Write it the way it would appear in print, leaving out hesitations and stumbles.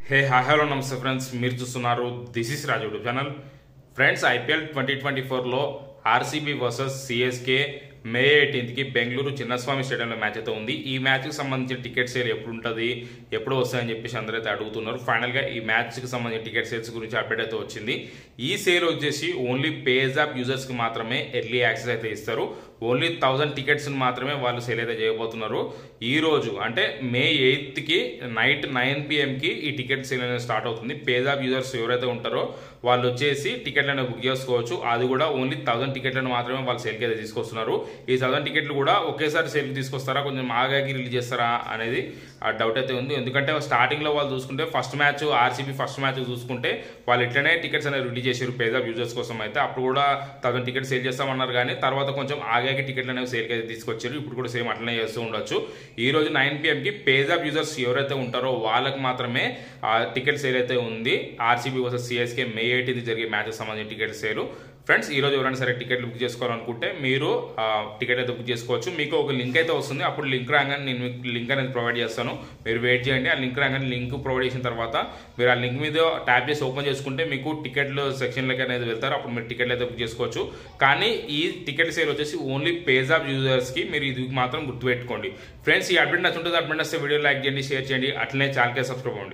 హే hi hello నమస్తే friends, మీరు చూస్తున్నారు this is Raju YouTube channel. Friends, IPL 2024లో ఆర్సీబీ వర్సెస్ సిఎస్కే మే 18కి బెంగళూరు చిన్నస్వామి స్టేడియంలో మ్యాచ్ అయితే ఉంది. ఈ మ్యాచ్కి సంబంధించిన టికెట్ సేల్ ఎప్పుడు ఉంటుంది, ఎప్పుడు వస్తాయని చెప్పేసి అందరూ అయితే అడుగుతున్నారు. ఫైనల్గా ఈ మ్యాచ్కి సంబంధించిన టికెట్ సేల్స్ గురించి అప్డేట్ అయితే వచ్చింది. ఈ సేల్ వచ్చేసి ఓన్లీ పేజ్ యాప్ యూజర్స్కి మాత్రమే ఎర్లీ యాక్సెస్ అయితే ఇస్తారు. ఓన్లీ 1000 టికెట్స్ని మాత్రమే వాళ్ళు సేల్ అయితే చేయబోతున్నారు. ఈ రోజు అంటే మే 8కి నైట్ 9 PM ఈ టికెట్ సేల్ అనేది స్టార్ట్ అవుతుంది. పేజ్ యాప్ యూజర్స్ ఎవరైతే ఉంటారో వాళ్ళు వచ్చేసి టికెట్లను బుక్ చేసుకోవచ్చు. అది కూడా ఓన్లీ 1000 టికెట్లను మాత్రమే వాళ్ళు సేల్కి అయితే తీసుకొస్తున్నారు. ఈ 1000 టికెట్లు కూడా ఒకేసారి సేల్కి తీసుకొస్తారా, కొంచెం ఆగాకి రిలీజ్ చేస్తారా అనేది ఆ డౌట్ అయితే ఉంది. ఎందుకంటే స్టార్టింగ్లో వాళ్ళు చూసుకుంటే first match RCB first match చూసుకుంటే వాళ్ళు ఇట్లనే టికెట్స్ అనేది రిలీజ్ చేశారు పేజ్ యాప్ యూజర్స్ కోసం అయితే. అప్పుడు కూడా 1000 టికెట్స్ సేల్ చేస్తామన్నారు, కానీ తర్వాత కొంచెం ఆగాకి టికెట్లు అనేవి సేల్కి అయితే తీసుకొచ్చారు. ఇప్పుడు కూడా సేమ్ అట్లనే చేస్తూ ఉండొచ్చు. ఈ రోజు 9 PM పేజ్ యాప్ యూజర్స్ ఎవరైతే ఉంటారో వాళ్ళకి మాత్రమే టికెట్ సేల్ అయితే ఉంది. ఆర్సీబీ వర్సెస్ సిఎస్కే మే 18 జరిగే మ్యాచ్కి సంబంధించిన టికెట్ సేల్. ఫ్రెండ్స్, ఈ రోజు ఎవరైనా సరే టికెట్లు బుక్ చేసుకోవాలనుకుంటే మీరు టికెట్ అయితే బుక్ చేసుకోవచ్చు. మీకు ఒక లింక్ అయితే వస్తుంది. అప్పుడు లింక్ రాగానే నేను మీకు లింక్ అనేది ప్రొవైడ్ చేస్తాను. మీరు వెయిట్ చేయండి. ఆ లింక్ రాగానే లింక్ ప్రొవైడ్ చేసిన తర్వాత మీరు ఆ లింక్ మీద ట్యాప్ చేసి ఓపెన్ చేసుకుంటే మీకు టికెట్లు సెక్షన్లకి అనేది వెళ్తారు. అప్పుడు మీరు టికెట్లు అయితే బుక్ చేసుకోవచ్చు. కానీ ఈ టికెట్ సేల్ వచ్చేసి ఓన్లీ పేజ్ ఆఫ్ యూజర్స్కి, మీరు ఇది మాత్రం గుర్తుపెట్టుకోండి. ఫ్రెండ్స్, ఈ అప్డేట్ నచ్చుంటుంది. అప్డేట్ వస్తే వీడియో లైక్ చేయండి, షేర్ చేయండి, అట్లనే ఛానల్కి సబ్స్క్రైబ్ అవ్వండి.